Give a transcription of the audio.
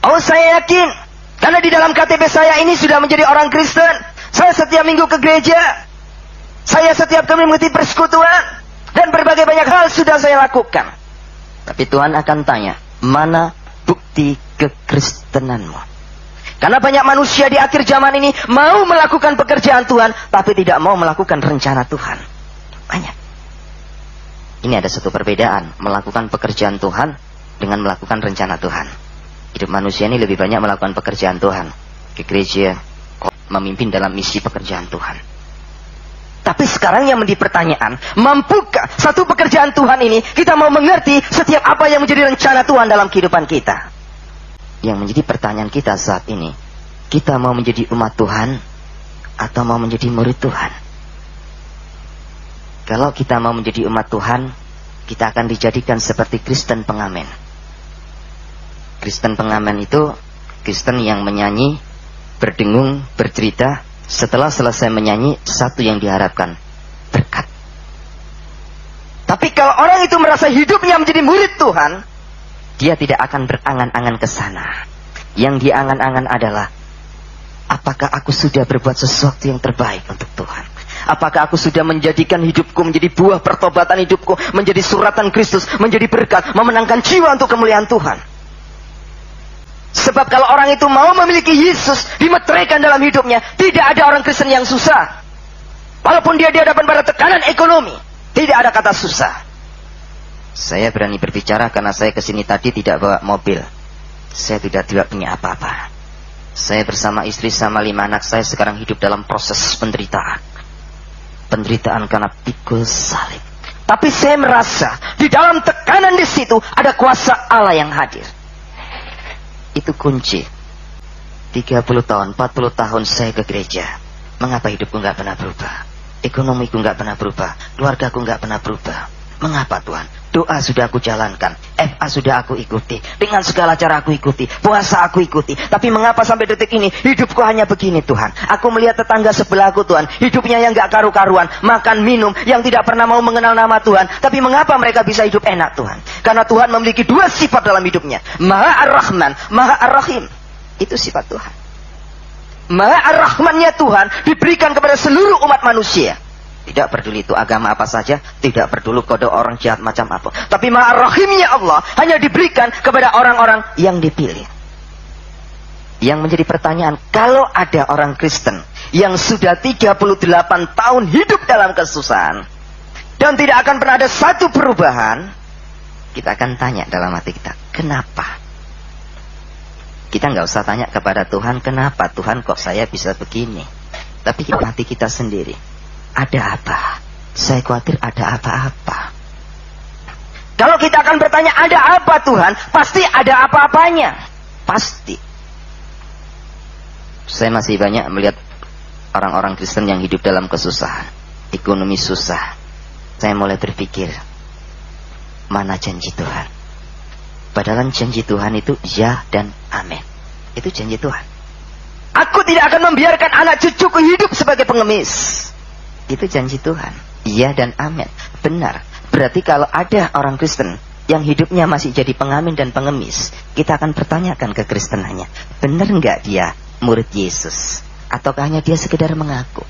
Oh, saya yakin. Karena di dalam KTP saya ini sudah menjadi orang Kristen. Saya setiap minggu ke gereja. Saya setiap kali mengikuti persekutuan. Dan berbagai banyak hal sudah saya lakukan. Tapi Tuhan akan tanya, mana bukti kekristenanmu? Karena banyak manusia di akhir zaman ini mau melakukan pekerjaan Tuhan, tapi tidak mau melakukan rencana Tuhan. Banyak. Ini ada satu perbedaan, melakukan pekerjaan Tuhan dengan melakukan rencana Tuhan. Hidup manusia ini lebih banyak melakukan pekerjaan Tuhan. Ke gereja, memimpin dalam misi pekerjaan Tuhan. Tapi sekarang yang menjadi pertanyaan, mampukah satu pekerjaan Tuhan ini kita mau mengerti setiap apa yang menjadi rencana Tuhan dalam kehidupan kita? Yang menjadi pertanyaan kita saat ini, kita mau menjadi umat Tuhan atau mau menjadi murid Tuhan? Kalau kita mau menjadi umat Tuhan, kita akan dijadikan seperti Kristen pengamen. Kristen pengamen itu Kristen yang menyanyi, berdengung, bercerita. Setelah selesai menyanyi, satu yang diharapkan, berkat. Tapi kalau orang itu merasa hidupnya menjadi murid Tuhan, dia tidak akan berangan-angan ke sana. Yang diangan-angan adalah, apakah aku sudah berbuat sesuatu yang terbaik untuk Tuhan? Apakah aku sudah menjadikan hidupku menjadi buah pertobatan hidupku, menjadi suratan Kristus, menjadi berkat, memenangkan jiwa untuk kemuliaan Tuhan? Sebab kalau orang itu mau memiliki Yesus, dimeteraikan dalam hidupnya, tidak ada orang Kristen yang susah. Walaupun dia dihadapan pada tekanan ekonomi, tidak ada kata susah. Saya berani berbicara karena saya kesini tadi tidak bawa mobil. Saya tidak punya apa-apa. Saya bersama istri sama 5 anak saya sekarang hidup dalam proses penderitaan. Penderitaan karena pikul salib. Tapi saya merasa di dalam tekanan di situ ada kuasa Allah yang hadir. Itu kunci. 30 tahun, 40 tahun saya ke gereja. Mengapa hidupku nggak pernah berubah? Ekonomiku nggak pernah berubah. Keluargaku nggak pernah berubah. Mengapa Tuhan? Doa sudah aku jalankan. FA sudah aku ikuti. Dengan segala cara aku ikuti. Puasa aku ikuti. Tapi mengapa sampai detik ini hidupku hanya begini Tuhan? Aku melihat tetangga sebelahku Tuhan. Hidupnya yang nggak karu-karuan. Makan, minum. Yang tidak pernah mau mengenal nama Tuhan. Tapi mengapa mereka bisa hidup enak Tuhan? Karena Tuhan memiliki 2 sifat dalam hidupnya. Maha Ar-Rahman, Maha Ar-Rahim. Itu sifat Tuhan. Maha Ar-Rahmannya Tuhan diberikan kepada seluruh umat manusia. Tidak peduli itu agama apa saja, tidak peduli kode orang jahat macam apa. Tapi Maha Rahimnya Allah hanya diberikan kepada orang-orang yang dipilih. Yang menjadi pertanyaan, kalau ada orang Kristen yang sudah 38 tahun hidup dalam kesusahan dan tidak akan pernah ada satu perubahan, kita akan tanya dalam hati kita, kenapa? Kita nggak usah tanya kepada Tuhan, kenapa Tuhan kok saya bisa begini? Tapi hati kita sendiri, ada apa? Saya khawatir ada apa-apa. Kalau kita akan bertanya ada apa Tuhan, pasti ada apa-apanya. Pasti. Saya masih banyak melihat orang-orang Kristen yang hidup dalam kesusahan. Ekonomi susah. Saya mulai berpikir, mana janji Tuhan? Padahal janji Tuhan itu ya dan amin. Itu janji Tuhan. Aku tidak akan membiarkan anak cucuku hidup sebagai pengemis. Itu janji Tuhan. Iya dan amin. Benar. Berarti kalau ada orang Kristen yang hidupnya masih jadi pengamen dan pengemis, kita akan pertanyakan kekristenannya. Benar nggak dia murid Yesus? Ataukah hanya dia sekedar mengaku?